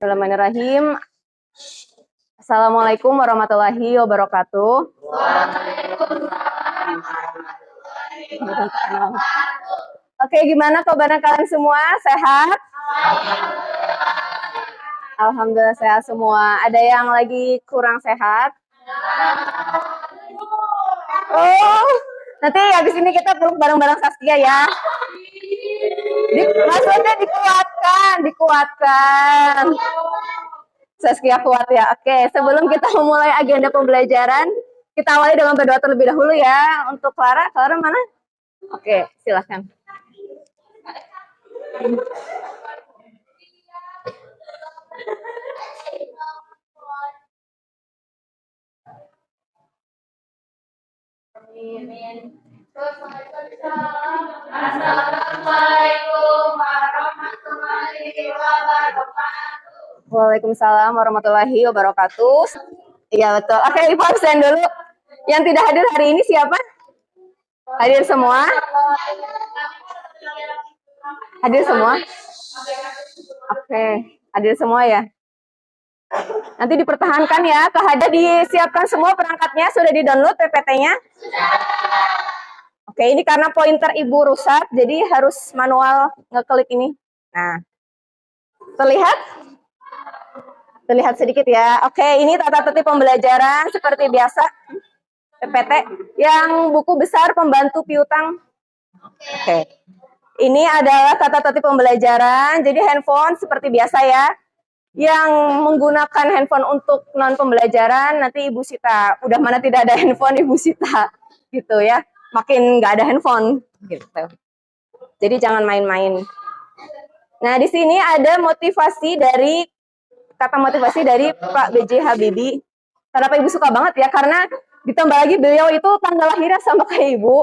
Bismillahirrahmanirrahim. Assalamualaikum warahmatullahi wabarakatuh. Oke, gimana kabarnya kalian semua? Sehat? Alhamdulillah sehat semua. Ada yang lagi kurang sehat? Oh, nanti habis ini kita peluk bareng-bareng Saskia ya. Maksudnya dikuatkan. Saskia kuat ya. Oke, sebelum kita memulai agenda pembelajaran, kita awali dengan berdoa terlebih dahulu ya. Untuk Clara mana? Oke, silahkan. Assalamualaikum warahmatullahi wabarakatuh. Waalaikumsalam warahmatullahi wabarakatuh. Iya betul. Oke, Ibu absen dulu. Yang tidak hadir hari ini siapa? Hadir semua? Hadir semua? Oke, hadir semua ya. Nanti dipertahankan ya. Kehadir disiapkan semua perangkatnya. Sudah di-download PPT-nya? Oke, ini karena pointer Ibu rusak, jadi harus manual ngeklik ini. Nah, terlihat? Terlihat sedikit ya. Oke, ini tata tertib pembelajaran seperti biasa. PPT yang buku besar pembantu piutang. Oke. Ini adalah tata tertib pembelajaran. Jadi handphone seperti biasa ya. Yang menggunakan handphone untuk non pembelajaran nanti Ibu Sita. Udah mana tidak ada handphone Ibu Sita gitu ya. Makin nggak ada handphone gitu. Jadi jangan main-main. Nah, di sini ada motivasi dari kata motivasi dari Pak B.J. Habibie. Kenapa Ibu suka banget ya? Karena ditambah lagi beliau itu tanggal lahirnya sama kayak Ibu.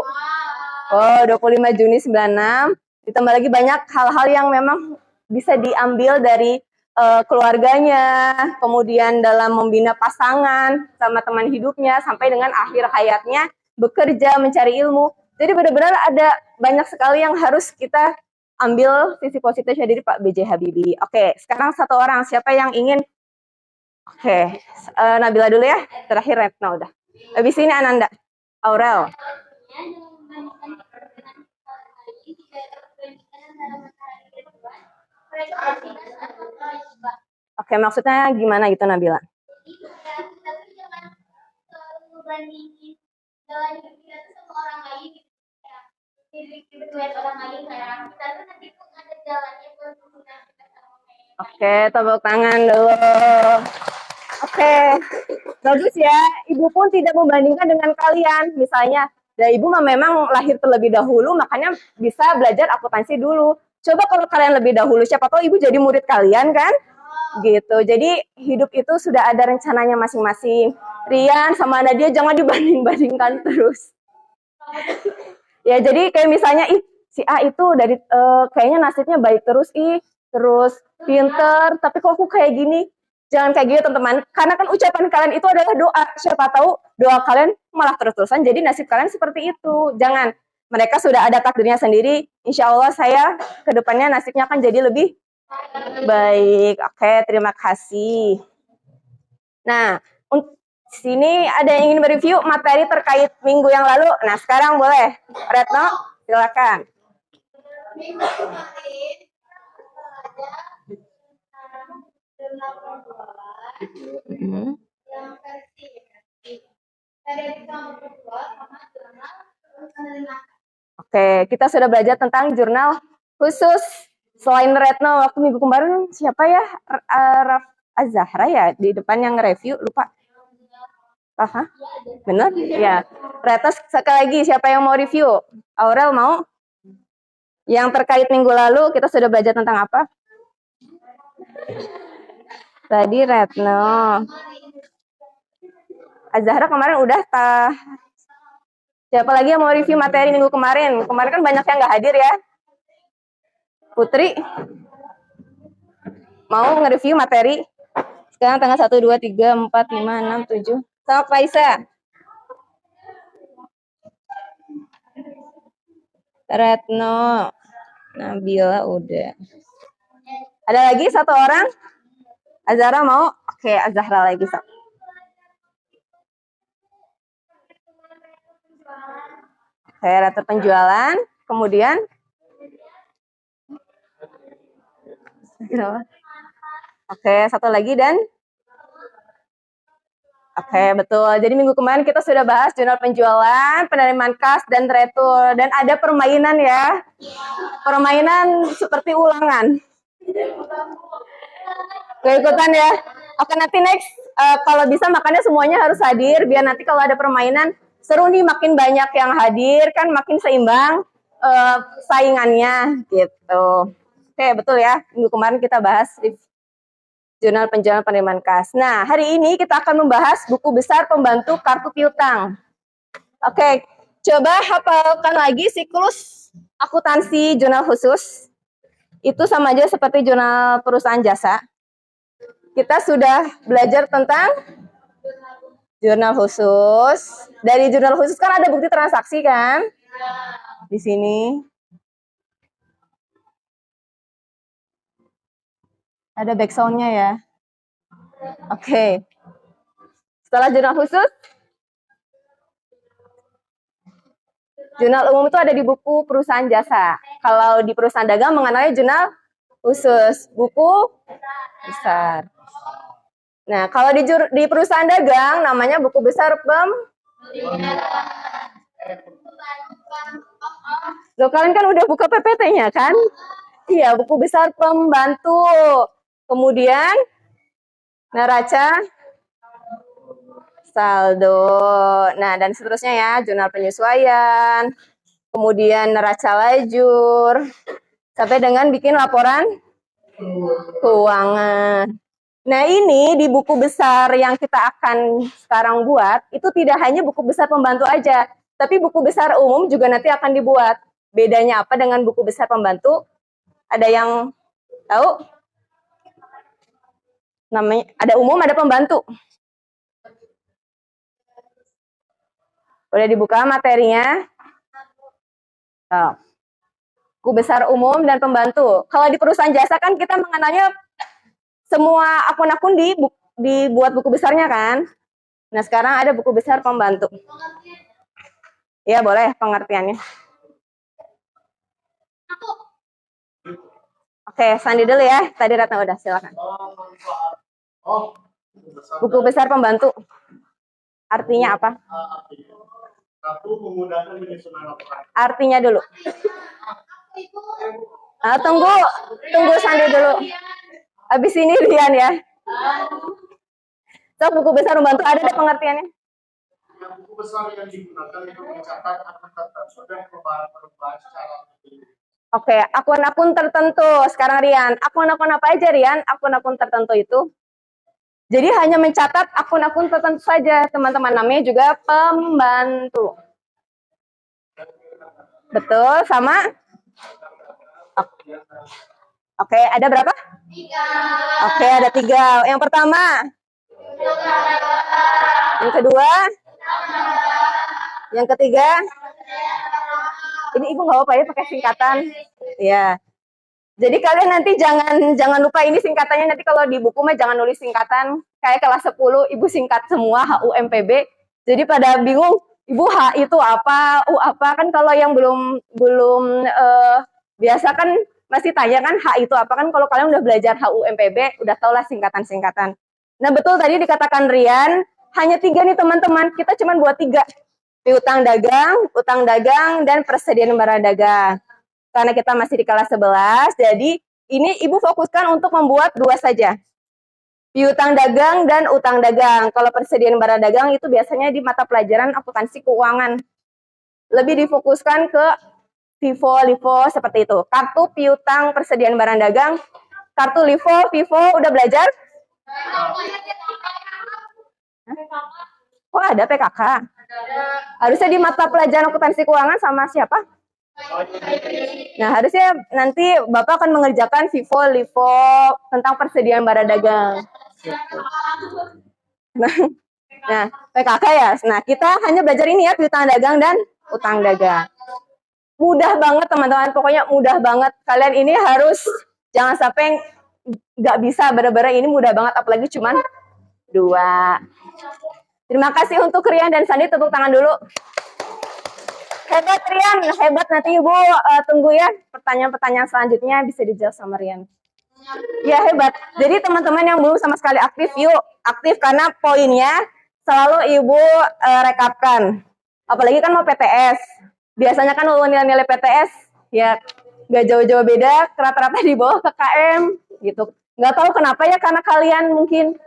Oh, 25 Juni 96. Ditambah lagi banyak hal-hal yang memang bisa diambil dari keluarganya, kemudian dalam membina pasangan sama teman hidupnya, sampai dengan akhir hayatnya bekerja, mencari ilmu. Jadi benar-benar ada banyak sekali yang harus kita ambil sisi positifnya dari Pak B.J. Habibie. Oke, sekarang satu orang. Siapa yang ingin? Oke, Nabila dulu ya. Terakhir Retno udah. Habis ini Ananda. Aurel. Oke, maksudnya gimana gitu Nabila? Oke, tepuk tangan dulu. Oke, bagus ya. Ibu pun tidak membandingkan dengan kalian. Misalnya, Ibu memang lahir terlebih dahulu, makanya bisa belajar akuntansi dulu. Coba kalau kalian lebih dahulu, siapa tahu Ibu jadi murid kalian kan? Gitu. Jadi hidup itu sudah ada rencananya masing-masing. Rian sama Nadia jangan dibanding-bandingkan terus. Ya, jadi kayak misalnya, si A itu dari kayaknya nasibnya baik terus, terus pinter, tapi kok aku kayak gini? Jangan kayak gitu teman-teman, karena kan ucapan kalian itu adalah doa. Siapa tahu doa kalian malah terus-terusan jadi nasib kalian seperti itu. Jangan, mereka sudah ada takdirnya sendiri. Insya Allah saya kedepannya nasibnya akan jadi lebih baik. Oke, terima kasih. Nah, sini ada yang ingin mereview materi terkait minggu yang lalu. Nah, sekarang boleh. Retno, silakan. Minggu kemarin Oke, kita sudah belajar tentang jurnal khusus. Selain Retno, waktu minggu kemarin siapa ya? Raf Azahra ya di depan yang review, lupa. Aha, benar? Ya. Retno sekali lagi, siapa yang mau review? Aurel mau? Yang terkait minggu lalu kita sudah belajar tentang apa? Tadi Retno. Azahra kemarin udah Siapa lagi yang mau review materi minggu kemarin? Kemarin kan banyak yang nggak hadir ya. Putri mau nge-review materi? Sekarang tanggal 1, 2, 3, 4, 5, 6, 7. Sama Faisa. Retno. Nabila udah. Ada lagi satu orang? Azhara mau? Oke, Azhara lagi. Sok. Oke, rata penjualan. Kemudian oke, satu lagi dan oke, betul. Jadi minggu kemarin kita sudah bahas jurnal penjualan, penerimaan kas, dan retur. Dan ada permainan ya. Permainan seperti ulangan. Keikutan ya. Oke, nanti next. Kalau bisa makanya semuanya harus hadir. Biar nanti kalau ada permainan, seru nih, makin banyak yang hadir, kan makin seimbang saingannya gitu. Oke, betul ya. Minggu kemarin kita bahas jurnal penjualan penerimaan kas. Nah, hari ini kita akan membahas buku besar pembantu kartu piutang. Oke, coba hafalkan lagi siklus akuntansi jurnal khusus. Itu sama aja seperti jurnal perusahaan jasa. Kita sudah belajar tentang jurnal khusus. Dari jurnal khusus kan ada bukti transaksi kan? Di sini. Ada backsound-nya ya. Oke. Setelah jurnal khusus, jurnal umum itu ada di buku perusahaan jasa. Kalau di perusahaan dagang mengenai jurnal khusus, buku besar. Nah, kalau di perusahaan dagang namanya buku besar Loh, kalian kan udah buka PPT-nya kan? Iya, buku besar pembantu. Kemudian neraca saldo. Nah, dan seterusnya ya, jurnal penyesuaian. Kemudian neraca lajur. Sampai dengan bikin laporan keuangan. Nah, ini di buku besar yang kita akan sekarang buat, itu tidak hanya buku besar pembantu aja, tapi buku besar umum juga nanti akan dibuat. Bedanya apa dengan buku besar pembantu? Ada yang tahu? Namanya ada umum, ada pembantu. Udah dibuka materinya? Oh. Buku besar umum dan pembantu. Kalau di perusahaan jasa kan kita mengenalnya semua akun-akun dibuat buku besarnya kan? Nah, sekarang ada buku besar pembantu. Ya, boleh pengertiannya. Oke, Sandi dulu ya. Tadi Ratna udah, silakan. Buku besar pembantu. Artinya apa? Artinya dulu. Tunggu Sandi dulu. Habis ini Rian ya. So, buku besar pembantu ada pengertiannya? Buku besar yang digunakan untuk mencatat akun-akun dan perubahan-perubahan secara Oke, akun-akun tertentu. Sekarang Rian, akun-akun apa aja Rian? Akun-akun tertentu itu. Jadi hanya mencatat akun-akun tertentu saja, teman-teman. Namanya juga pembantu. Betul, sama? Oke, ada berapa? 3. Oke, ada 3. Yang pertama? Yang kedua? Yang ketiga? Ini ibu nggak apa-apa ya pakai singkatan. Ya. Jadi kalian nanti jangan lupa ini singkatannya, nanti kalau di buku mah jangan nulis singkatan. Kayak kelas 10 ibu singkat semua HUMPB. Jadi pada bingung, ibu H itu apa, U apa, kan kalau yang belum biasa kan masih tanya kan H itu apa, kan kalau kalian udah belajar HUMPB udah tau lah singkatan-singkatan. Nah, betul tadi dikatakan Rian, hanya 3 nih teman-teman. Kita cuma buat 3. Piutang dagang, utang dagang, dan persediaan barang dagang. Karena kita masih di kelas 11, jadi ini ibu fokuskan untuk membuat 2 saja. Piutang dagang dan utang dagang. Kalau persediaan barang dagang itu biasanya di mata pelajaran akuntansi keuangan. Lebih difokuskan ke FIFO seperti itu. Kartu piutang persediaan barang dagang, kartu FIFO udah belajar? Oh, ada PKK. Harusnya di mata pelajaran akuntansi keuangan sama siapa? Nah, harusnya nanti Bapak akan mengerjakan FIFO tentang persediaan barang dagang. Nah, PKK ya. Nah, kita hanya belajar ini ya, piutang dagang dan utang dagang. Mudah banget teman-teman, pokoknya mudah banget. Kalian ini harus jangan sampai nggak bisa, bener-bener ini mudah banget, apalagi cuman 2. Terima kasih untuk Rian dan Sandi, tepuk tangan dulu. Hebat Rian, hebat. Nanti Ibu tunggu ya pertanyaan-pertanyaan selanjutnya bisa dijawab sama Rian. Ya hebat. Jadi teman-teman yang belum sama sekali aktif, yuk aktif karena poinnya selalu Ibu rekapkan. Apalagi kan mau PTS. Biasanya kan nilai-nilai PTS ya nggak jauh-jauh beda, rata-rata di bawah KKM gitu. Nggak tahu kenapa ya, karena kalian mungkin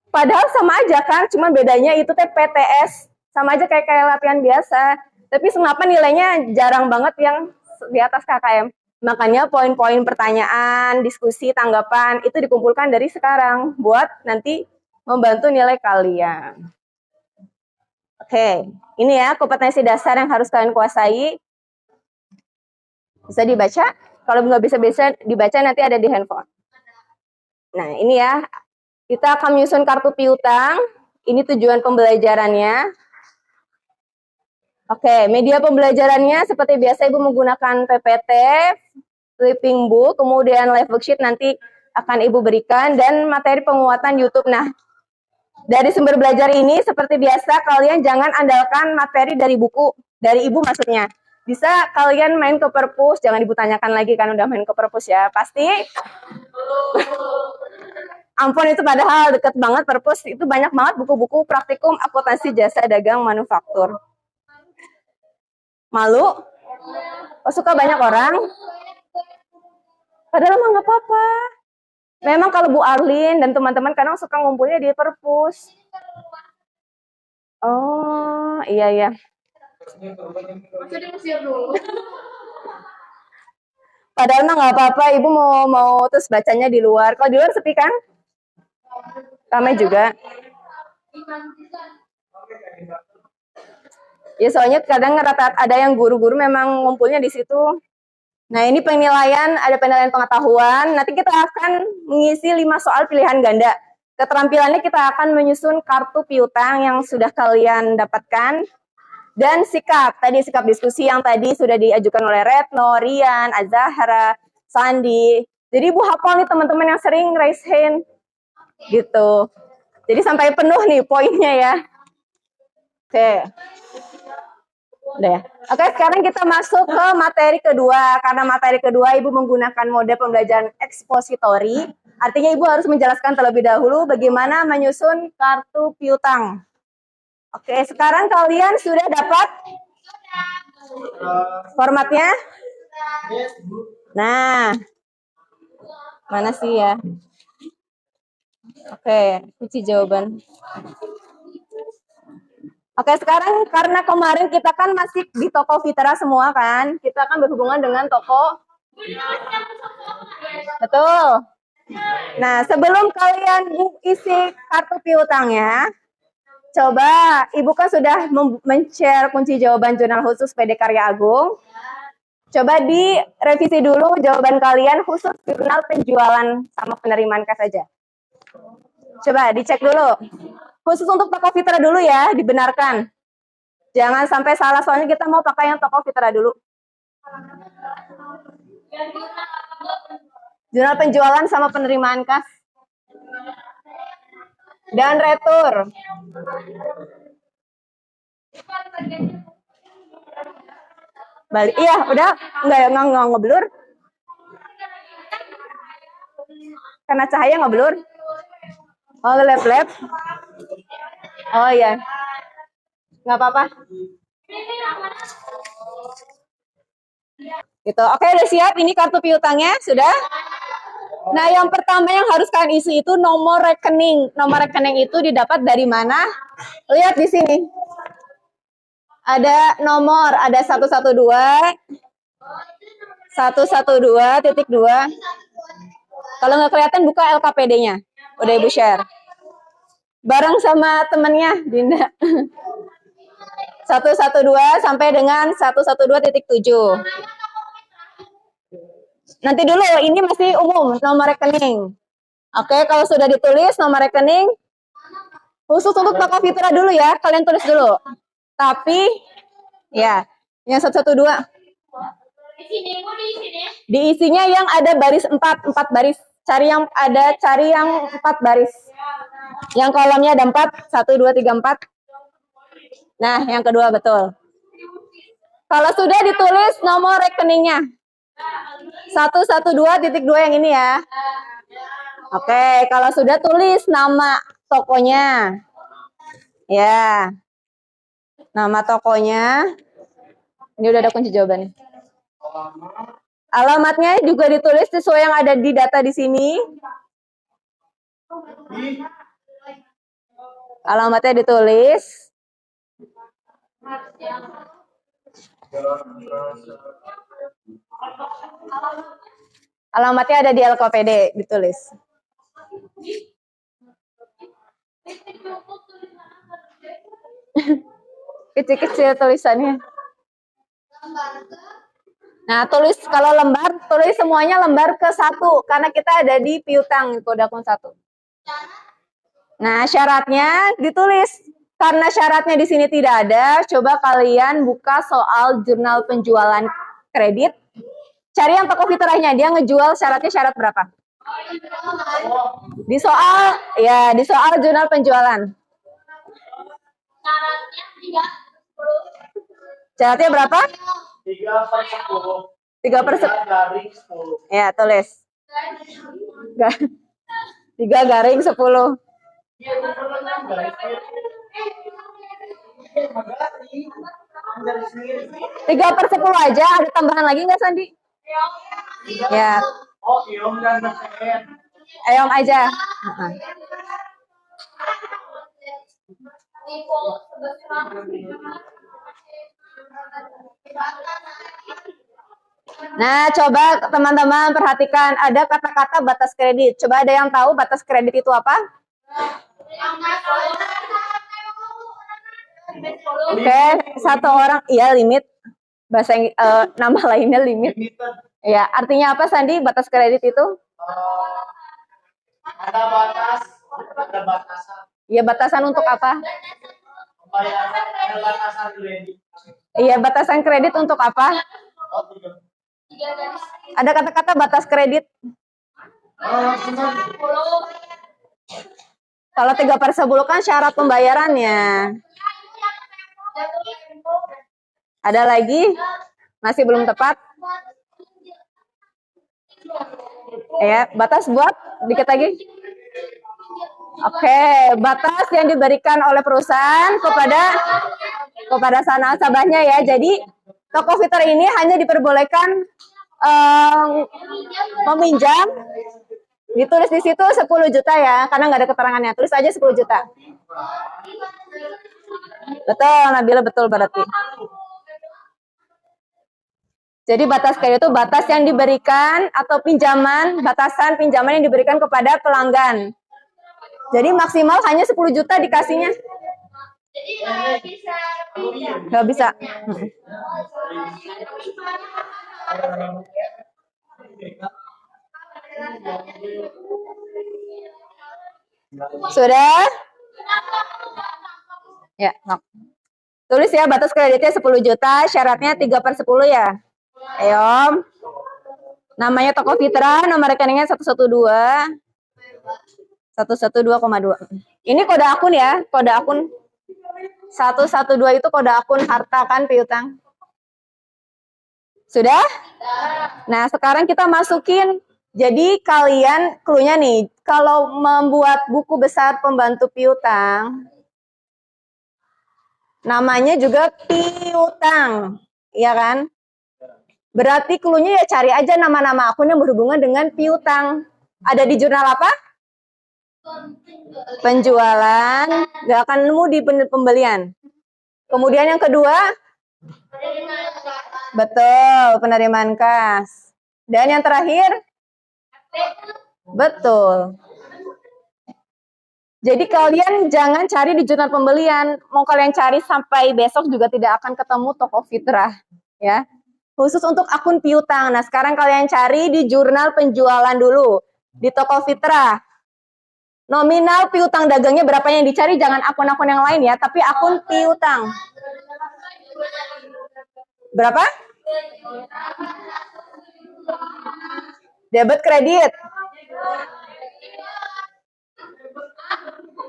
padahal sama aja kan, cuma bedanya itu teh PTS sama aja kayak latihan biasa. Tapi kenapa nilainya jarang banget yang di atas KKM? Makanya poin-poin pertanyaan, diskusi, tanggapan itu dikumpulkan dari sekarang buat nanti membantu nilai kalian. Oke, ini ya kompetensi dasar yang harus kalian kuasai. Bisa dibaca? Kalau nggak bisa dibaca nanti ada di handphone. Nah ini ya, kita akan menyusun kartu piutang. Ini tujuan pembelajarannya. Oke, media pembelajarannya seperti biasa Ibu menggunakan PPT, flipping book, kemudian live worksheet nanti akan Ibu berikan, dan materi penguatan YouTube. Nah, dari sumber belajar ini seperti biasa kalian jangan andalkan materi dari buku, dari Ibu maksudnya. Bisa kalian main ke perpus, jangan Ibu tanyakan lagi kan udah main ke perpus ya, pasti. Ampun itu padahal deket banget perpus, itu banyak banget buku-buku praktikum akuntansi jasa dagang manufaktur. Malu? Oh, suka banyak orang? Padahal mah nggak apa-apa. Memang kalau Bu Arlin dan teman-teman kadang suka ngumpulnya di perpus. Oh, iya. Padahal mah nggak apa-apa, Ibu mau terus bacanya di luar. Kalau di luar sepi kan? Ramai juga. Ya soalnya kadang rata ada yang guru-guru memang ngumpulnya di situ. Nah ini penilaian, ada penilaian pengetahuan. Nanti kita akan mengisi 5 soal pilihan ganda. Keterampilannya kita akan menyusun kartu piutang yang sudah kalian dapatkan. Dan sikap, tadi sikap diskusi yang tadi sudah diajukan oleh Retno, Rian, Azahra, Sandi. Jadi Ibu hafal nih teman-teman yang sering raise hand. Gitu. Jadi sampai penuh nih poinnya ya. Oke. Udah ya. Oke, sekarang kita masuk ke materi kedua. Karena materi kedua Ibu menggunakan mode pembelajaran ekspositori. Artinya Ibu harus menjelaskan terlebih dahulu bagaimana menyusun kartu piutang. Oke, sekarang kalian sudah dapat formatnya? Nah, mana sih ya? Oke, kunci jawaban. Oke, sekarang karena kemarin kita kan masih di toko Fitra semua kan, kita akan berhubungan dengan toko. Betul. Nah, sebelum kalian isi kartu piutangnya, coba Ibu kan sudah men-share kunci jawaban jurnal khusus PD Karya Agung. Coba direvisi dulu jawaban kalian khusus jurnal penjualan sama penerimaan kas saja. Coba dicek dulu. Khusus untuk toko Fitra dulu ya, dibenarkan. Jangan sampai salah, soalnya kita mau pakai yang toko Fitra dulu. Jurnal penjualan sama penerimaan kas. Dan retur. Balik. Iya, udah nggak ngeblur. Karena cahaya ngeblur. Oh, lab. Oh iya. Nggak apa-apa. Gitu. Oke, udah siap. Ini kartu piutangnya, sudah? Nah, yang pertama yang harus kalian isi itu nomor rekening. Nomor rekening itu didapat dari mana? Lihat di sini. Ada nomor, ada 112, 112.2. Kalau nggak kelihatan, buka LKPD-nya. Udah Ibu share. Bareng sama temennya, Dinda. 112 sampai dengan 112.7. Nanti dulu, ini masih umum, nomor rekening. Oke, kalau sudah ditulis nomor rekening, khusus untuk toko Fitra dulu ya, kalian tulis dulu. Tapi, ya, yang 112. Diisinya yang ada baris 4 baris. cari yang 4 baris. Yang kolomnya ada 4, 1, 2, 3, 4. Nah, yang kedua betul. Kalau sudah ditulis nomor rekeningnya. 112.2 yang ini ya. Oke, kalau sudah tulis nama tokonya. Ya. Nama tokonya. Ini udah ada kunci jawabannya. Alamatnya juga ditulis sesuai yang ada di data di sini. Alamatnya ditulis. Alamatnya ada di LKPD, ditulis. Kecil-kecil tulisannya. Nah, tulis kalau lembar, tulis semuanya lembar ke-1 karena kita ada di piutang kode akun 1. Nah, syaratnya ditulis. Karena syaratnya di sini tidak ada, coba kalian buka soal jurnal penjualan kredit. Cari yang toko fitrahnya, dia ngejual syaratnya syarat berapa? Di soal jurnal penjualan. Syaratnya berapa? 3/10. 3/10. Ya, tulis. 3/10. 3/10 aja, ada tambahan lagi nggak, Sandi? Ya. Oh, iom dan mesin. Ayom aja. Nah, coba teman-teman perhatikan, ada kata-kata batas kredit. Coba ada yang tahu batas kredit itu apa? Oke, satu orang, iya limit. Bahasa nama lainnya limit. Ya, artinya apa, Sandi? Batas kredit itu? Ada batas, ada batasan. Iya, batasan untuk apa? Ada batasan kredit. Iya, batasan kredit untuk apa? Ada kata-kata batas kredit. Kalau 3/10 kan syarat pembayarannya. Ada lagi? Masih belum tepat? Ya, batas buat dikit lagi. Oke, batas yang diberikan oleh perusahaan kepada nasabahnya ya. Jadi toko fitur ini hanya diperbolehkan meminjam. Ditulis di situ 10 juta ya, karena nggak ada keterangannya. Tulis aja 10 juta. Betul, Nabila, betul berarti. Jadi batas kredit itu batas yang diberikan atau batasan pinjaman yang diberikan kepada pelanggan. Jadi maksimal hanya 10 juta dikasihnya. Jadi nggak bisa pinjam. Nggak bisa. Sudah? Ya, tulis ya, batas kreditnya 10 juta, syaratnya 3/10 ya. Ayo. Namanya toko Fitra, nomor rekeningnya 112. 112,2. Ini kode akun ya, kode akun 112 itu kode akun harta kan piutang. Sudah? Nah, sekarang kita masukin. Jadi kalian cluenya nih, kalau membuat buku besar pembantu piutang, namanya juga piutang, ya kan? Berarti cluenya ya cari aja nama-nama akun yang berhubungan dengan piutang. Ada di jurnal apa? Penjualan, nggak akan nemu di pembelian. Kemudian yang kedua, betul, penerimaan kas. Dan yang terakhir, betul. Jadi kalian jangan cari di jurnal pembelian. Mau kalian cari sampai besok juga tidak akan ketemu toko fitrah, ya. Khusus untuk akun piutang. Nah, sekarang kalian cari di jurnal penjualan dulu di toko fitrah. Nominal piutang dagangnya berapa yang dicari, jangan akun-akun yang lain ya, tapi akun piutang. Berapa? Debit kredit.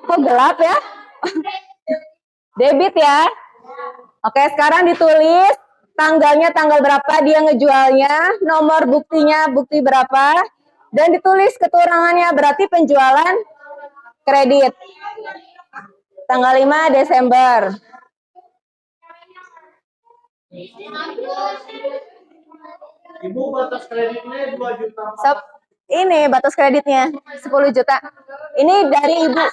Kok gelap ya? Debit ya. Oke, sekarang ditulis tanggalnya tanggal berapa dia ngejualnya, nomor buktinya bukti berapa, dan ditulis keterangannya berarti penjualan kredit. Tanggal 5 Desember. Ibu batas kreditnya 2 juta. Ini batas kreditnya 10 juta. Ini dari ibu.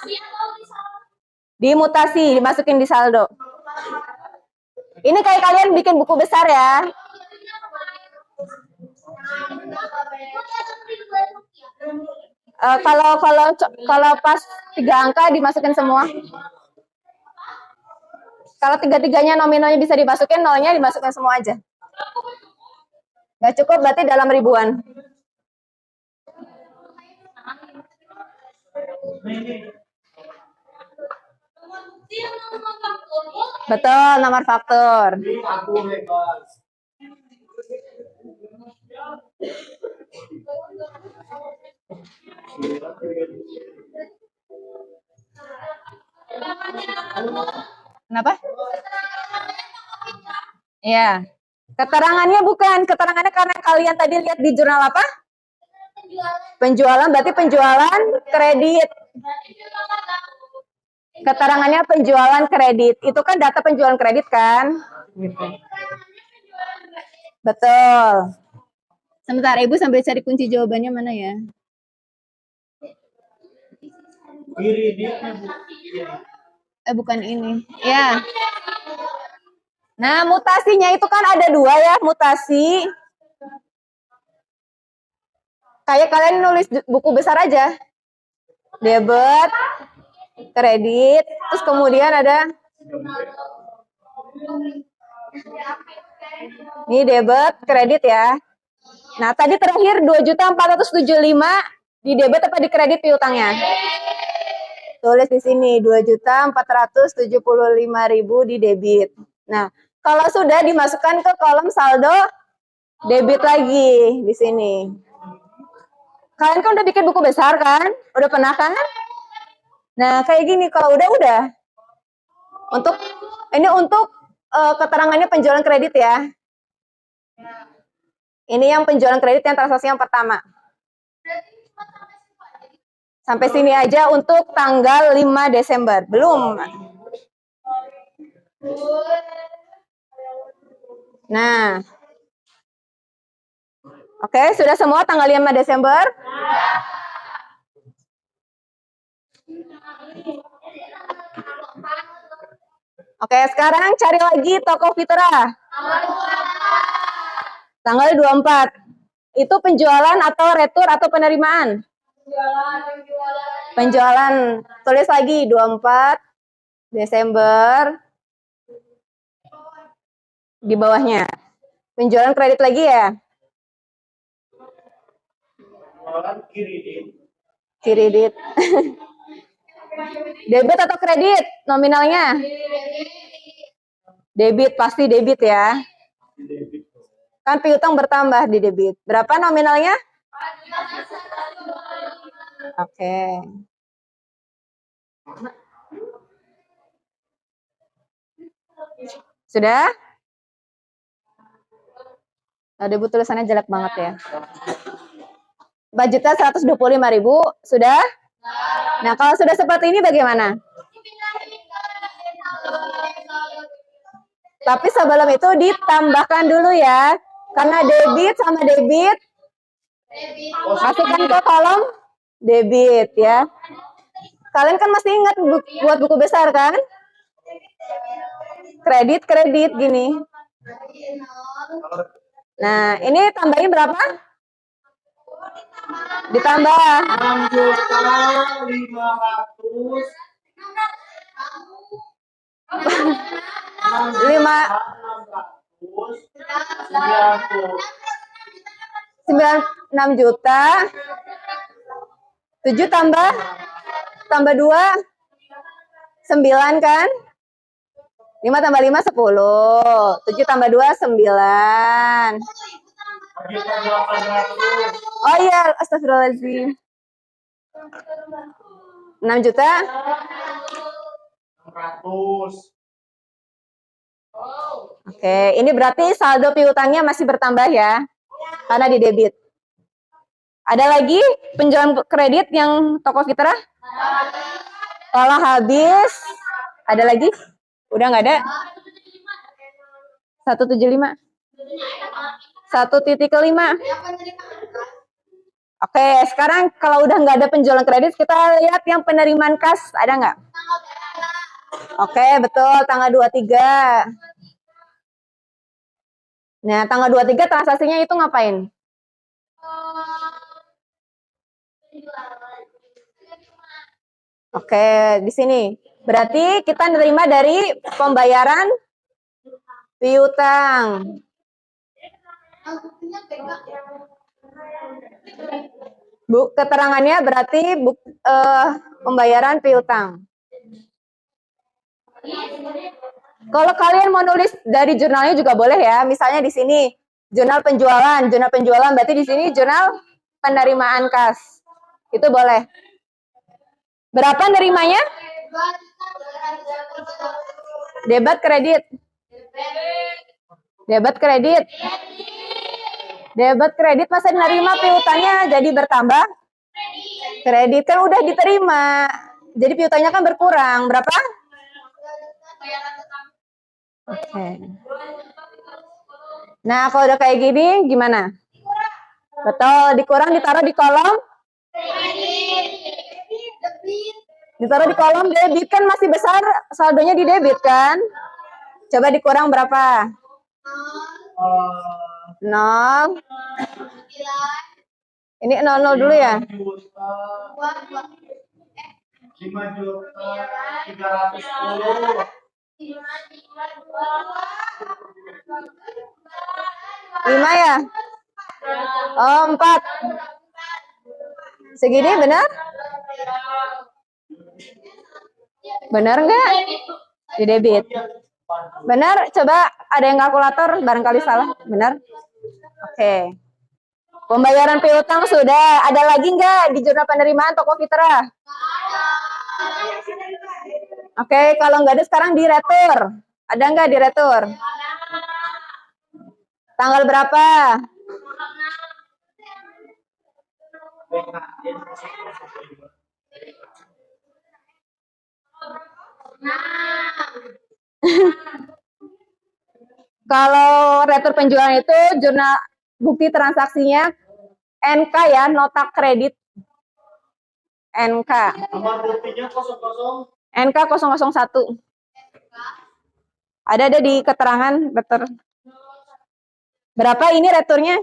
Dimutasi, dimasukin di saldo. Ini kayak kalian bikin buku besar ya. Kalau pas 3 angka dimasukin semua. Kalau 3-3-nya nominalnya bisa dimasukin, nolnya dimasukin semua aja. Nggak cukup berarti dalam ribuan. Betul, nomor faktur. Kenapa? Iya. Keterangannya bukan. Keterangannya karena kalian tadi lihat di jurnal apa? Penjualan, berarti penjualan kredit. Keterangannya penjualan kredit. Itu kan data penjualan kredit kan? Betul. Sebentar, Ibu sambil cari kunci jawabannya mana ya? Bukan ini. Ya. Nah, mutasinya itu kan ada 2 ya, mutasi. Kayak kalian nulis buku besar aja. Debit, kredit, terus kemudian ada ini debit, kredit ya. Nah, tadi terakhir 2.475 di debit apa di kredit piutangnya? Tulis di sini 2.475.000 di debit. Nah, kalau sudah dimasukkan ke kolom saldo debit lagi di sini. Kalian kan udah bikin buku besar kan? Udah pernah kan? Nah, kayak gini kalau udah. Untuk keterangannya penjualan kredit ya. Ini yang penjualan kredit yang transaksi yang pertama. Sampai sini aja untuk tanggal 5 Desember. Belum. Nah. Oke, sudah semua tanggal 5 Desember? Oke, sekarang cari lagi toko Fitra. Tanggal 24. Itu penjualan atau retur atau penerimaan? Penjualan. Tulis lagi 24 Desember. Di bawahnya. Penjualan kredit lagi ya? Kredit. Debit atau kredit nominalnya? Debit, pasti debit ya. Kan piutang bertambah di debit. Berapa nominalnya? Oke. Sudah? Ada ibu tulisannya jelek banget ya. Budgetnya 125.000, sudah? Nah, kalau sudah seperti ini bagaimana? Tapi sebelum itu ditambahkan dulu ya. Karena debit sama debit, masukkan ke kolom debit ya. Kalian kan masih ingat buat buku besar kan? Kredit gini. Nah, ini tambahin berapa? Ditambah 6 juta. 7 tambah 2 9 kan? 5 tambah 5 10. 7 tambah 2 9. Oh iya, astagfirullahaladzim. 6 juta. 600. Oke, ini berarti saldo piutangnya masih bertambah ya, karena di debit. Ada lagi penjualan kredit yang toko Fitra? Kalau habis, ada lagi? Udah nggak ada? 175. 1.5. Oke, sekarang kalau udah nggak ada penjualan kredit, kita lihat yang penerimaan kas, ada nggak? Oke, betul, tanggal 23. Nah, tanggal 23 transaksinya itu ngapain? Oke, di sini. Berarti kita nerima dari pembayaran piutang. Bu, keterangannya berarti pembayaran piutang. Kalau kalian mau nulis dari jurnalnya juga boleh ya. Misalnya di sini jurnal penjualan berarti di sini jurnal penerimaan kas. Itu boleh. Berapa nerimanya? Debat kredit. Debat kredit. Debat kredit masa nerima piutangnya jadi bertambah? Kredit kan udah diterima. Jadi piutangnya kan berkurang. Berapa? Oke. Nah, kalau udah kayak gini gimana? Betul, dikurang ditaruh di kolom. Ditaruh di kolom debit kan masih besar, saldonya di debit kan? Coba dikurang berapa? 0. Ini 00 dulu ya? 5.310.000. 5 ya? Oh, 4. Segini benar? Benar nggak? Di debit. Benar? Coba ada yang kalkulator, barangkali salah. Benar? Oke. Pembayaran piutang sudah. Ada lagi nggak di jurnal penerimaan toko Fitra? Oke, kalau nggak ada sekarang di retur. Ada nggak di retur? Tanggal berapa? Kalau retur penjualan itu jurnal bukti transaksinya NK ya, nota kredit. NK. Nomor buktinya 00. NK 001. Ada di keterangan retur. Berapa ini returnya?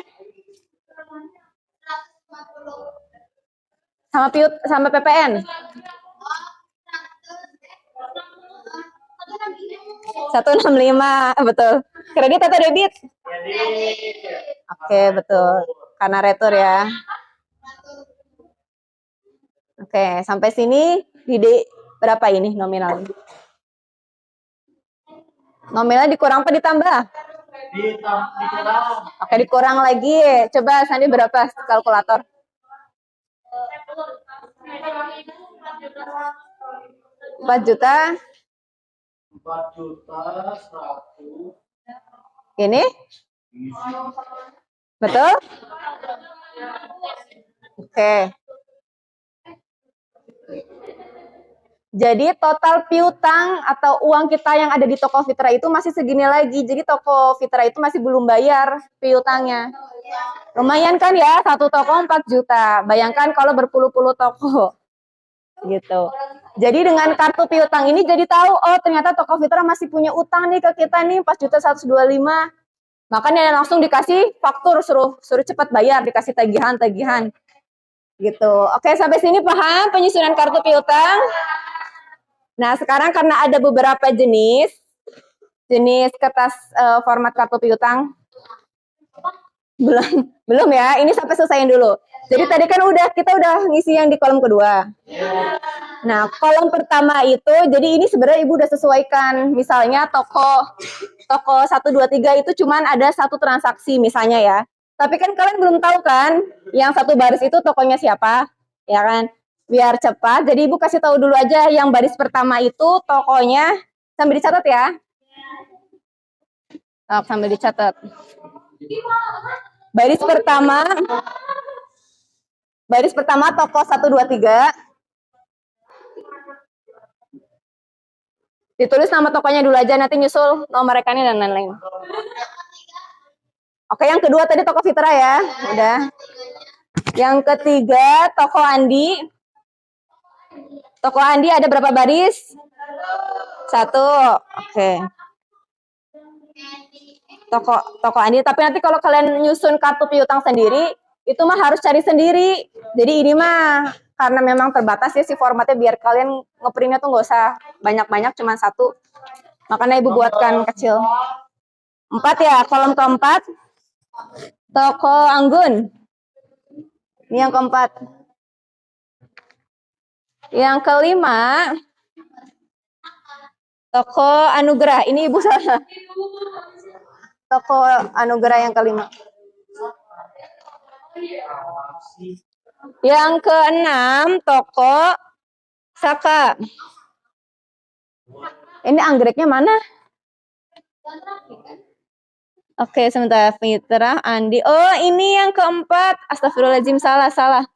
Sama PPN? 165, betul. Kredit atau debit? Oke, betul. Karena retur ya. Oke, sampai sini berapa ini nominal? Nominalnya dikurang apa ditambah? Dikurang. Oke, dikurang lagi. Coba Sandi berapa kalkulator? 4 juta. 4.100.000. Ini? Betul? Oke. Jadi total piutang atau uang kita yang ada di toko Fitra itu masih segini lagi. Jadi toko Fitra itu masih belum bayar piutangnya. Lumayan kan ya, satu toko 4 juta. Bayangkan kalau berpuluh-puluh toko. Gitu. Jadi dengan kartu piutang ini jadi tahu, oh ternyata toko Fitra masih punya utang nih ke kita nih 4.125.000. Makanya langsung dikasih faktur, suruh cepat bayar, dikasih tagihan. Gitu. Oke, sampai sini paham penyusunan kartu piutang? Nah, sekarang karena ada beberapa jenis kertas format kartu piutang. Belum ya, ini sampai selesaiin dulu. Jadi tadi kan kita udah ngisi yang di kolom kedua. Nah, kolom pertama itu, jadi ini sebenarnya Ibu udah sesuaikan. Misalnya toko 123 itu cuman ada satu transaksi misalnya ya. Tapi kan kalian belum tahu kan, yang satu baris itu tokonya siapa, ya kan? Biar cepat, jadi Ibu kasih tahu dulu aja yang baris pertama itu tokonya, sambil dicatat ya. Sambil dicatat. Baris pertama toko 1, 2, 3. Ditulis nama tokonya dulu aja, nanti nyusul nomor rekeningnya dan lain-lain. Oke, yang kedua tadi toko Fitra ya, udah. Yang ketiga toko Andi. Toko Andi ada berapa baris? 1. Oke. Toko Andi, tapi nanti kalau kalian nyusun kartu piutang sendiri, itu mah harus cari sendiri. Jadi ini mah karena memang terbatas ya si formatnya, biar kalian ngeprintnya tuh nggak usah banyak-banyak, cuma 1. Makanya Ibu buatkan kecil. 4 ya, kolom keempat. Toko Anggun. Ini yang keempat. Yang kelima, toko Anugerah. Ini Ibu salah. Toko Anugerah yang kelima. Yang keenam, toko Saka. Ini anggreknya mana? Oke, sebentar. Fitra, Andi. Oh, ini yang keempat. Astagfirullahaladzim, salah.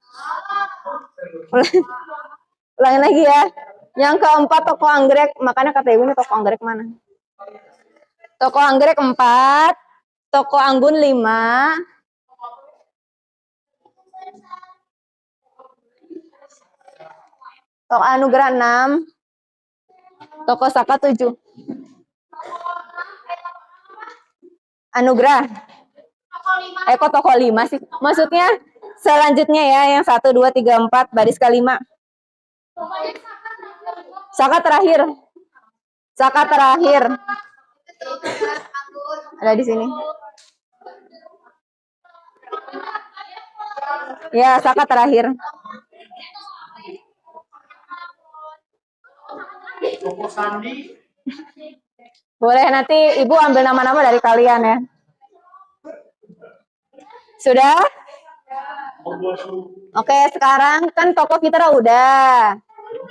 Ulangin lagi ya. Yang keempat, toko anggrek. Makanya kata Ibu ini toko anggrek mana? Toko anggrek 4. Toko Anggun 5. Toko Anugerah 6. Toko Saka 7. Anugerah. Kok toko 5 sih? Maksudnya selanjutnya ya, yang 1, 2, 3, 4, baris ke-5. Saka terakhir. Ada di sini. Ya, Saka terakhir. Toko Sandi. Boleh, nanti Ibu ambil nama-nama dari kalian ya. Sudah? Oke, sekarang kan toko Fitra udah.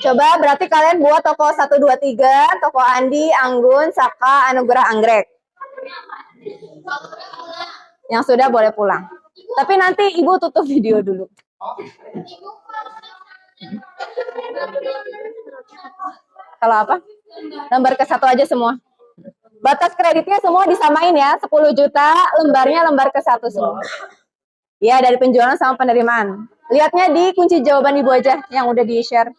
Coba berarti kalian buat toko 1, 2, 3, toko Andi, Anggun, Saka, Anugerah, Anggrek. Yang sudah boleh pulang. Tapi nanti Ibu tutup video dulu. Kalau apa? Lembar ke-1 aja semua. Batas kreditnya semua disamain ya, 10 juta, lembarnya lembar ke-1 semua. Ya, dari penjualan sama penerimaan. Lihatnya di kunci jawaban Ibu aja yang udah di-share.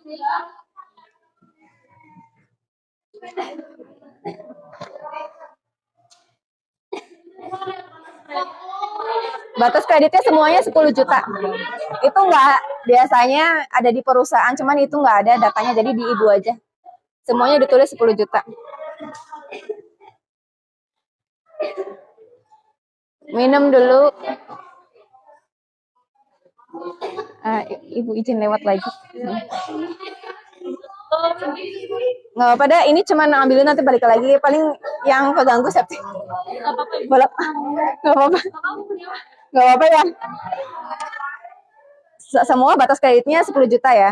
Batas kreditnya semuanya 10 juta. Itu enggak, biasanya ada di perusahaan, cuman itu enggak ada datanya, jadi di Ibu aja. Semuanya ditulis 10 juta. Minum dulu. Ibu izin lewat lagi. Nggak apa-apa dah, ini cuma ambilin nanti balik lagi. Paling yang keganggu Septi. Boleh. Nggak apa-apa. Nggak apa-apa ya. Semua batas kreditnya 10 juta ya.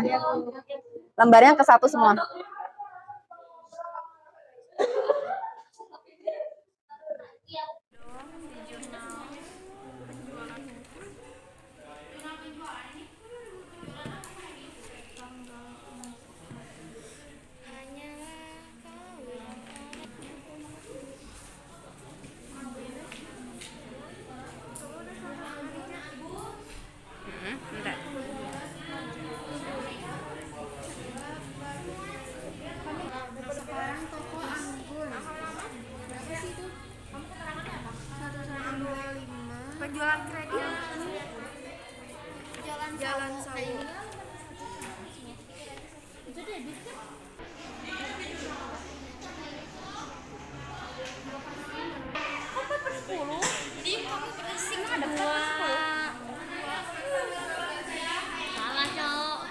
Lembarnya ke-1 semua. Penjualan kredit. Jalan Sawo. Itu debit kan? Kok per 10? Di kamu berisik ada per 10. Salah, Cok.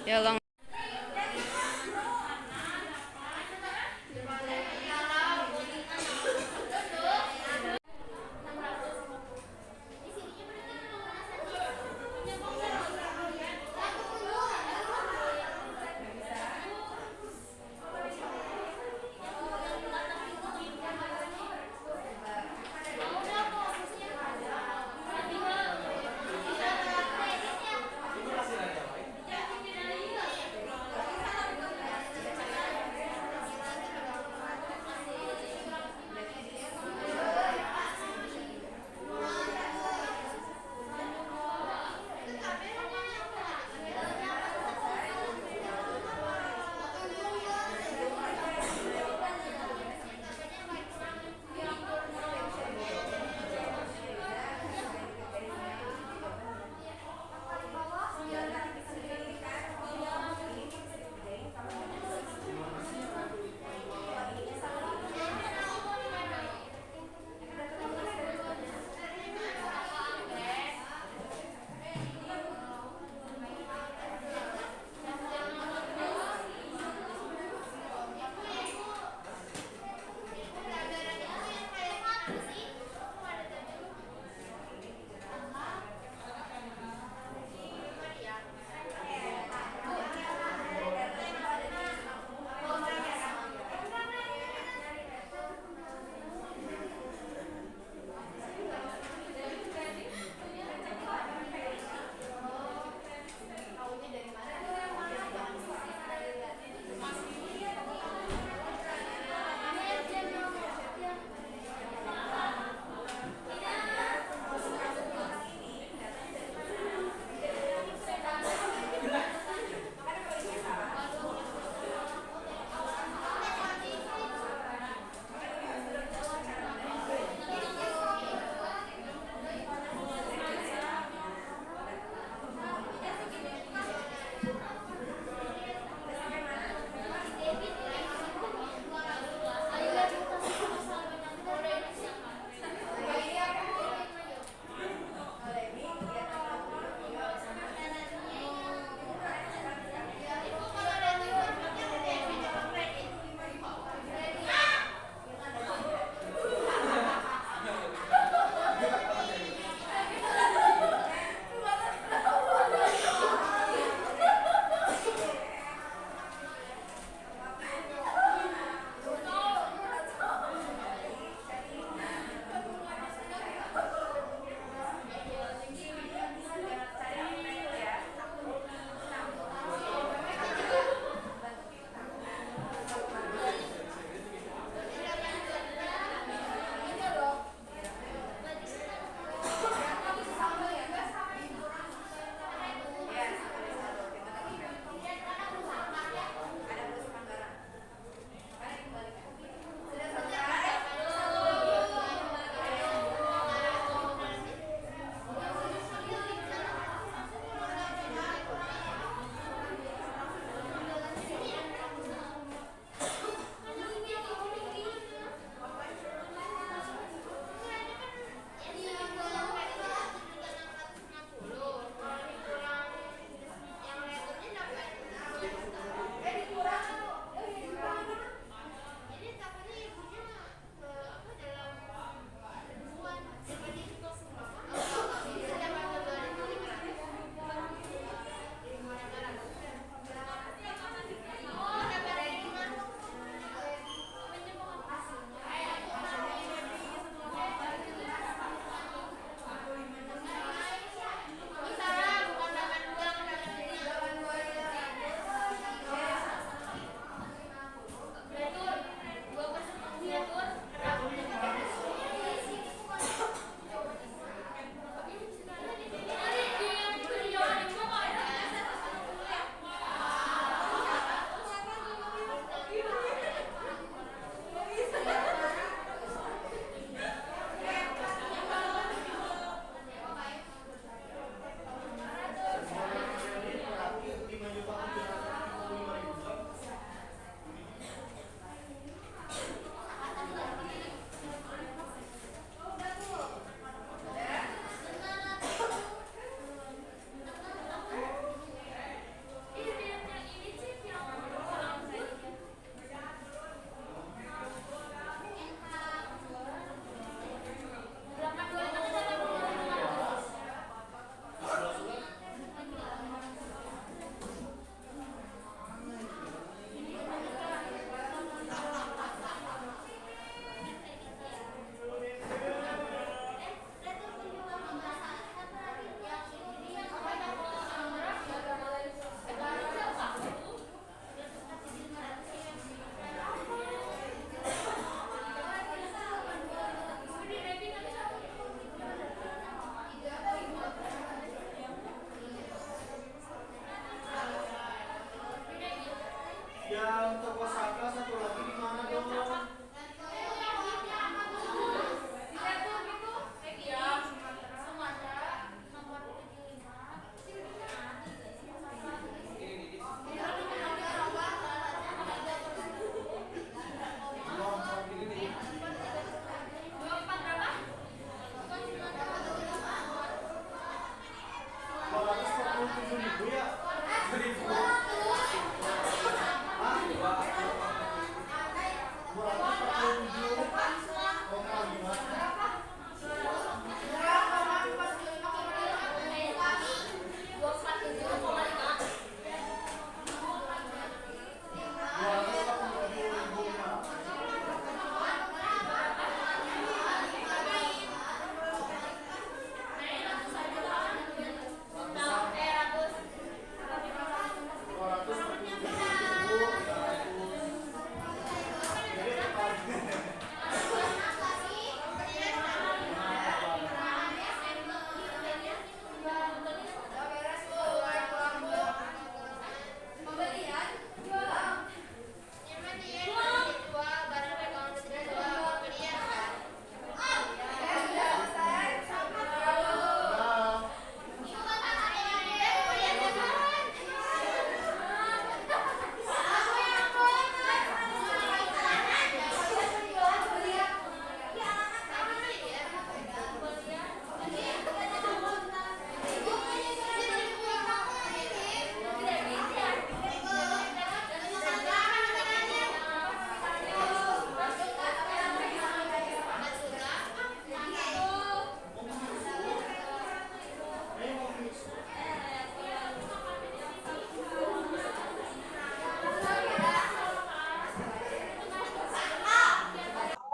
Ya, Lang.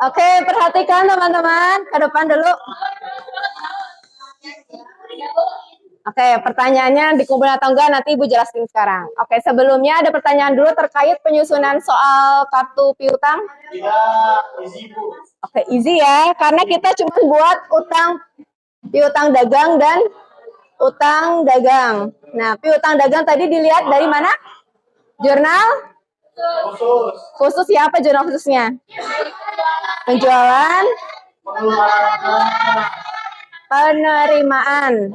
Oke, perhatikan teman-teman, ke depan dulu. Oke, pertanyaannya dikumpulin atau enggak nanti Ibu jelasin sekarang. Oke, sebelumnya ada pertanyaan dulu terkait penyusunan soal kartu piutang. Tidak, easy Bu. Oke, easy ya, karena kita cuma buat piutang dagang dan utang dagang. Nah, piutang dagang tadi dilihat dari mana? Jurnal Khusus. khusus ya, apa jurnal khususnya? Penjualan, penerimaan,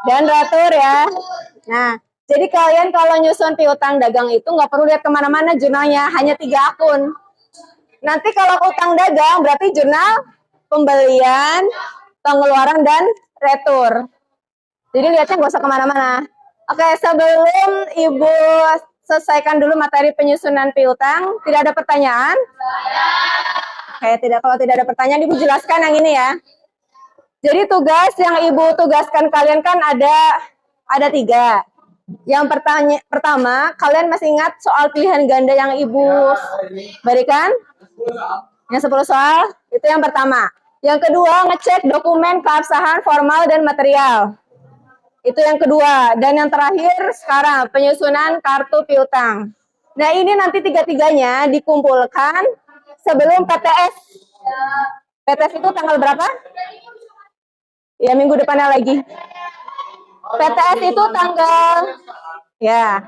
dan retur ya. Nah, jadi kalian kalau nyusun piutang dagang itu nggak perlu lihat kemana-mana jurnalnya, hanya 3 akun. Nanti kalau utang dagang berarti jurnal pembelian, pengeluaran, dan retur. Jadi lihatnya nggak usah kemana-mana. Oke, sebelum Ibu selesaikan dulu materi penyusunan piutang, tidak ada pertanyaan? Oke, kalau tidak ada pertanyaan, Ibu jelaskan yang ini ya. Jadi tugas yang Ibu tugaskan kalian kan ada 3. Yang pertama, kalian masih ingat soal pilihan ganda yang Ibu berikan? Yang 10 soal, itu yang pertama. Yang kedua, ngecek dokumen keabsahan formal dan material. Itu yang kedua. Dan yang terakhir sekarang, penyusunan kartu piutang. Nah, ini nanti 3-tiganya dikumpulkan sebelum PTS. PTS itu tanggal berapa? Ya, minggu depannya lagi. PTS itu tanggal, ya.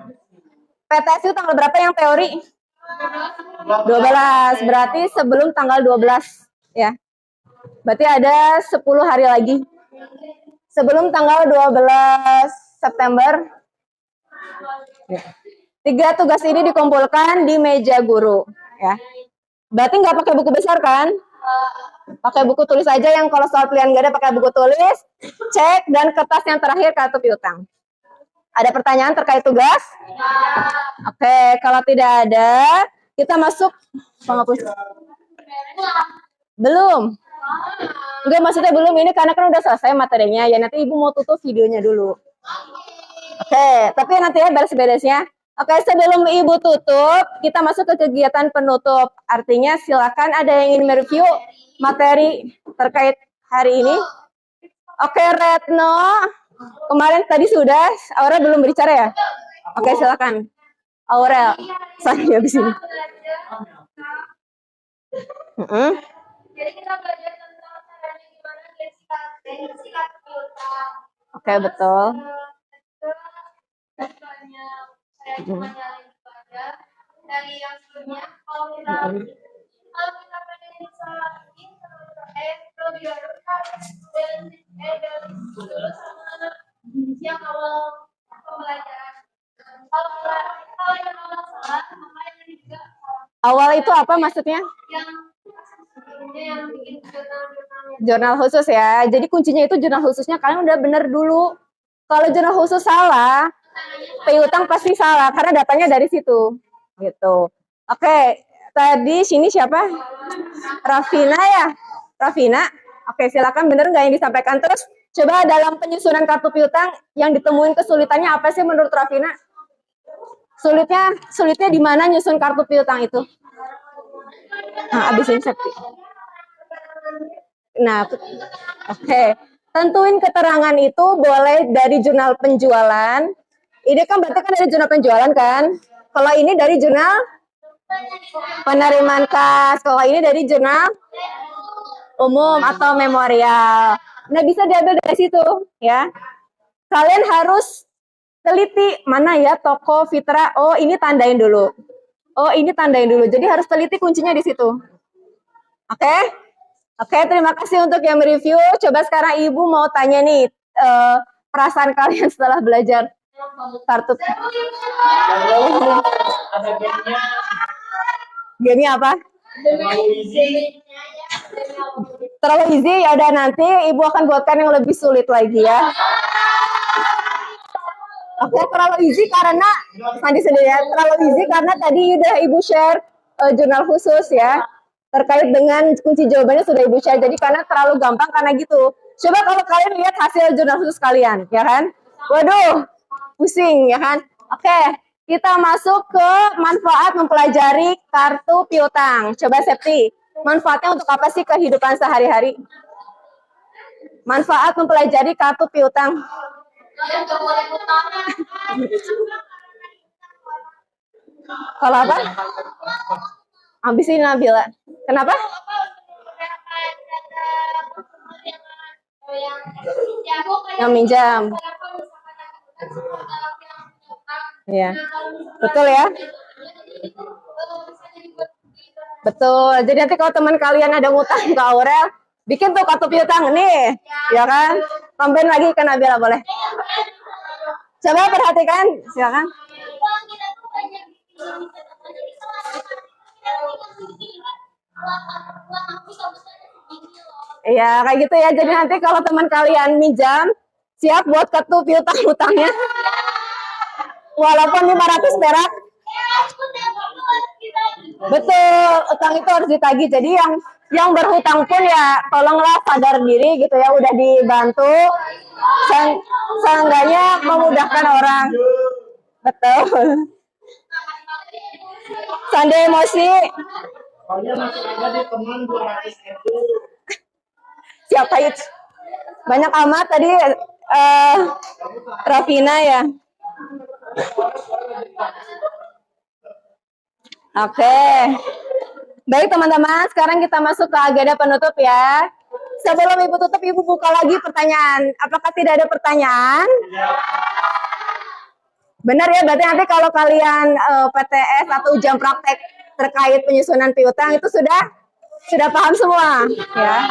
PTS itu tanggal berapa yang teori? 12. Berarti sebelum tanggal 12. Ya. Berarti ada 10 hari lagi. Sebelum tanggal 12 September. 3 tugas ini dikumpulkan di meja guru. Ya. Berarti nggak pakai buku besar kan? Pakai buku tulis aja, yang kalau soal pilihan ganda pakai buku tulis, cek, dan kertas yang terakhir kartu piutang. Ada pertanyaan terkait tugas? Oke, kalau tidak ada, kita masuk penghapus. Belum. Enggak, maksudnya belum ini karena kan udah selesai materinya. Ya nanti Ibu mau tutup videonya dulu. Oke, tapi nanti ya beres-beresnya. Oke, sebelum Ibu tutup, kita masuk ke kegiatan penutup. Artinya silakan ada yang ingin mereview materi terkait hari ini. Oke, Retno. Kemarin tadi sudah, Aurel belum berbicara ya? Oke, silakan. Aurel, saya di sini. Jadi kita belajar tentang caranya gimana sikat piutang. Oke, betul. Banyak saya cuma nyalain itu aja dari yang sebelumnya. Kalau kita pengen bisa lebih baru dan dulu sama yang awal pembelajaran. Kalau yang awal salah, maka yang juga Awal itu apa maksudnya? yang bikin jurnal-jurnalnya. Jurnal khusus ya. Jadi kuncinya itu jurnal khususnya kalian udah bener dulu. Kalau jurnal khusus salah, piutang pasti salah karena datanya dari situ. Gitu. Oke, tadi sini siapa? Rafina ya? Rafina? Oke, silakan, bener nggak yang disampaikan? Terus coba dalam penyusunan kartu piutang yang ditemuin kesulitannya apa sih menurut Rafina? Sulitnya di mana nyusun kartu piutang itu? Nah, abis ini Septi. Nah, oke. Tentuin keterangan itu boleh dari jurnal penjualan. Ini kan berarti kan dari jurnal penjualan kan? Kalau ini dari jurnal penerimaan kas. Kalau ini dari jurnal umum atau memorial. Nah, bisa diambil dari situ ya. Kalian harus teliti mana ya toko Fitra. Oh, ini tandain dulu. Oh, ini tandain dulu. Jadi harus teliti kuncinya di situ. Oke? Oke, terima kasih untuk yang mereview. Coba sekarang Ibu mau tanya nih, perasaan kalian setelah belajar kartu. Ada gamenya. Gamenya apa? Terlalu easy. Terlalu easy, ya udah nanti Ibu akan buatkan yang lebih sulit lagi ya. Oke, terlalu easy karena Sandi sendiri ya. Terlalu easy karena tadi udah Ibu share jurnal khusus ya. Terkait dengan kunci jawabannya sudah Ibu share. Jadi karena terlalu gampang karena gitu. Coba kalau kalian lihat hasil jurnal khusus kalian, ya kan? Waduh, pusing ya kan? Oke, kita masuk ke manfaat mempelajari kartu piutang. Coba Septi, manfaatnya untuk apa sih kehidupan sehari-hari? Manfaat mempelajari kartu piutang. Kalau apa? Habis ini Nabila. Kenapa? Yang minjam. Iya. Betul ya? Betul. Jadi nanti kalau teman kalian ada ngutang ke Aurel, bikin tuh kartu piutang nih, ya kan? Tambahin lagi ke Nabila boleh. Coba perhatikan, silakan. Iya, kayak gitu ya. Jadi nanti kalau teman kalian minjam, siap buat kartu piutang utangnya. Walaupun 500 perak. Betul, utang itu harus ditagih. Jadi yang berhutang pun ya tolonglah sadar diri gitu ya, udah dibantu. Seenggaknya memudahkan orang. Betul. Sandi emosi. Soalnya masih ada di teman 200.000. Siapa itu? Banyak amat tadi Rafina ya. Oke. Baik teman-teman, sekarang kita masuk ke agenda penutup ya. Sebelum Ibu tutup, Ibu buka lagi pertanyaan. Apakah tidak ada pertanyaan? Benar ya, berarti nanti kalau kalian PTS atau ujian praktek terkait penyusunan piutang itu sudah paham semua ya.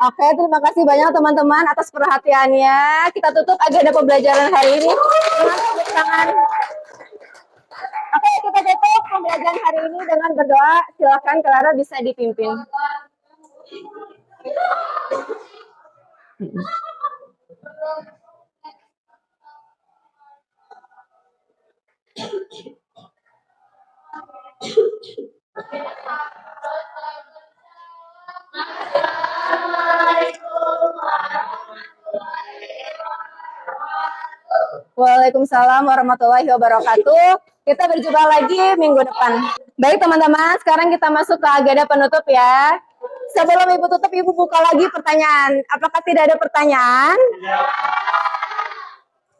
Oke, terima kasih banyak teman-teman atas perhatiannya. Kita tutup agenda pembelajaran hari ini dengan tepuk tangan. Oke, kita tutup pembelajaran hari ini dengan berdoa. Silakan Clara bisa dipimpin. Waalaikumsalam warahmatullahi wabarakatuh. Kita berjumpa lagi minggu depan. Baik teman-teman, sekarang kita masuk ke agenda penutup ya. Sebelum Ibu tutup, Ibu buka lagi pertanyaan. Apakah tidak ada pertanyaan?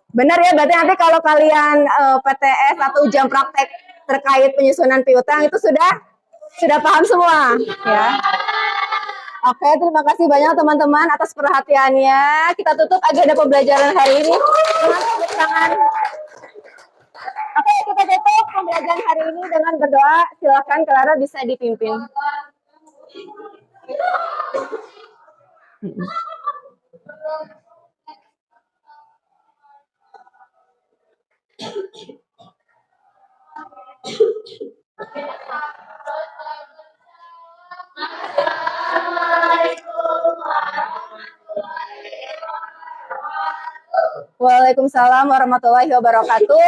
Benar ya, berarti nanti kalau kalian PTS atau ujian praktek terkait penyusunan piutang itu sudah paham semua ya. Oke, terima kasih banyak teman-teman atas perhatiannya. Kita tutup agenda pembelajaran hari ini dengan tepuk tangan. Oke, kita tutup pembelajaran hari ini dengan berdoa. Silakan Clara bisa dipimpin. Waalaikumsalam warahmatullahi wabarakatuh.